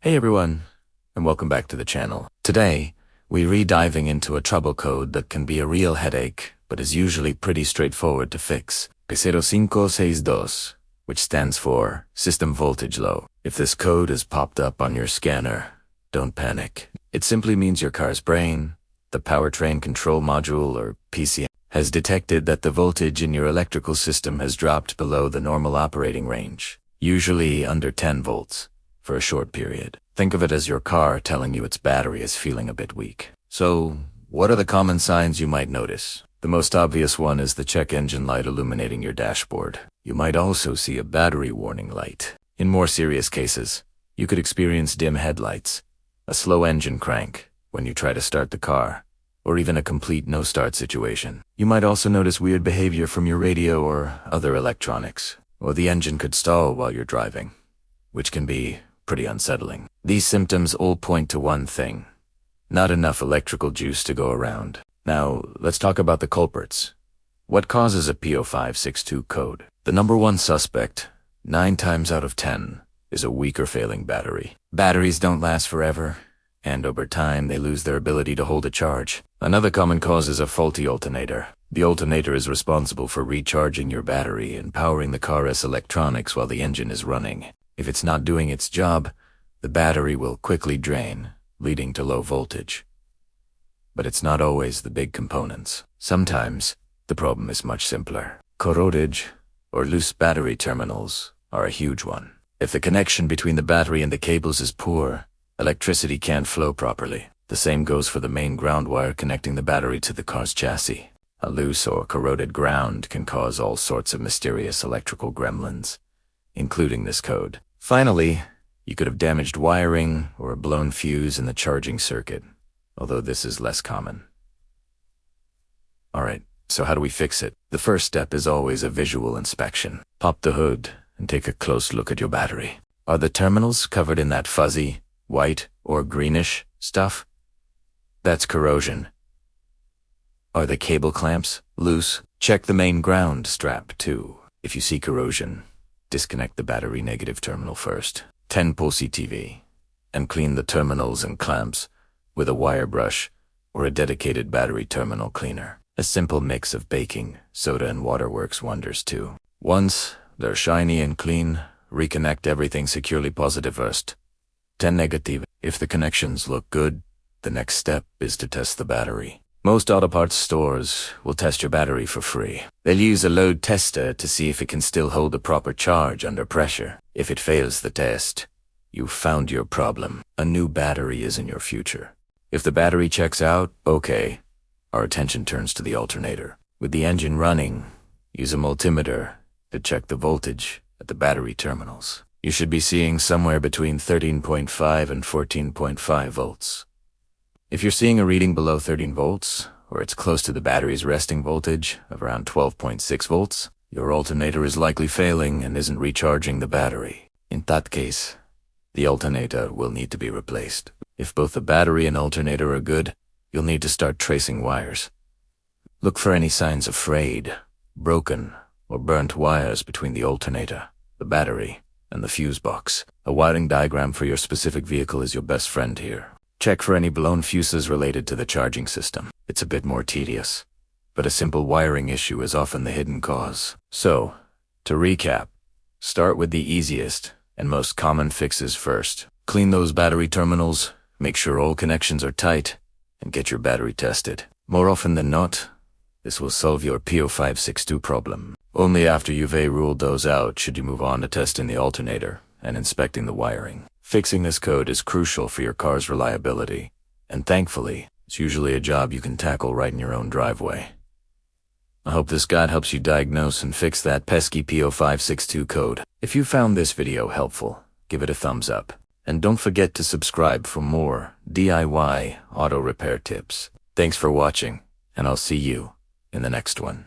Hey everyone, and welcome back to the channel. Today, we're re-diving into a trouble code that can be a real headache, but is usually pretty straightforward to fix. P0562, which stands for System Voltage Low. If this code is popped up on your scanner, don't panic. It simply means your car's brain, the powertrain control module or PCM, has detected that the voltage in your electrical system has dropped below the normal operating range, usually under 10 volts, for a short period. Think of it as your car telling you its battery is feeling a bit weak. So, what are the common signs you might notice? The most obvious one is the check engine light illuminating your dashboard. You might also see a battery warning light. In more serious cases, you could experience dim headlights, a slow engine crank when you try to start the car, or even a complete no-start situation. You might also notice weird behavior from your radio or other electronics, or the engine could stall while you're driving, which can be pretty unsettling. These symptoms all point to one thing: not enough electrical juice to go around. Now, let's talk about the culprits. What causes a P0562 code? The number one suspect, 9 times out of 10, is a weak or failing battery. Batteries don't last forever, and over time they lose their ability to hold a charge. Another common cause is a faulty alternator. The alternator is responsible for recharging your battery and powering the car's electronics while the engine is running. If it's not doing its job, the battery will quickly drain, leading to low voltage. But it's not always the big components. Sometimes, the problem is much simpler. Corroded or loose battery terminals are a huge one. If the connection between the battery and the cables is poor, electricity can't flow properly. The same goes for the main ground wire connecting the battery to the car's chassis. A loose or corroded ground can cause all sorts of mysterious electrical gremlins, including this code. Finally, you could have damaged wiring or a blown fuse in the charging circuit, although this is less common. Alright, so how do we fix it? The first step is always a visual inspection. Pop the hood and take a close look at your battery. Are the terminals covered in that fuzzy, white, or greenish stuff? That's corrosion. Are the cable clamps loose? Check the main ground strap too. If you see corrosion, disconnect the battery negative terminal first. 10 positive, and clean the terminals and clamps with a wire brush or a dedicated battery terminal cleaner. A simple mix of baking soda and water works wonders too. Once they're shiny and clean, reconnect everything securely positive first. 10 negative. If the connections look good, the next step is to test the battery. Most auto parts stores will test your battery for free. They'll use a load tester to see if it can still hold a proper charge under pressure. If it fails the test, you've found your problem. A new battery is in your future. If the battery checks out, okay, our attention turns to the alternator. With the engine running, use a multimeter to check the voltage at the battery terminals. You should be seeing somewhere between 13.5 and 14.5 volts. If you're seeing a reading below 13 volts, or it's close to the battery's resting voltage of around 12.6 volts, your alternator is likely failing and isn't recharging the battery. In that case, the alternator will need to be replaced. If both the battery and alternator are good, you'll need to start tracing wires. Look for any signs of frayed, broken, or burnt wires between the alternator, the battery, and the fuse box. A wiring diagram for your specific vehicle is your best friend here. Check for any blown fuses related to the charging system. It's a bit more tedious, but a simple wiring issue is often the hidden cause. So, to recap, start with the easiest and most common fixes first. Clean those battery terminals, make sure all connections are tight, and get your battery tested. More often than not, this will solve your P0562 problem. Only after you've ruled those out should you move on to testing the alternator and inspecting the wiring. Fixing this code is crucial for your car's reliability, and thankfully, it's usually a job you can tackle right in your own driveway. I hope this guide helps you diagnose and fix that pesky P0562 code. If you found this video helpful, give it a thumbs up. And don't forget to subscribe for more DIY auto repair tips. Thanks for watching, and I'll see you in the next one.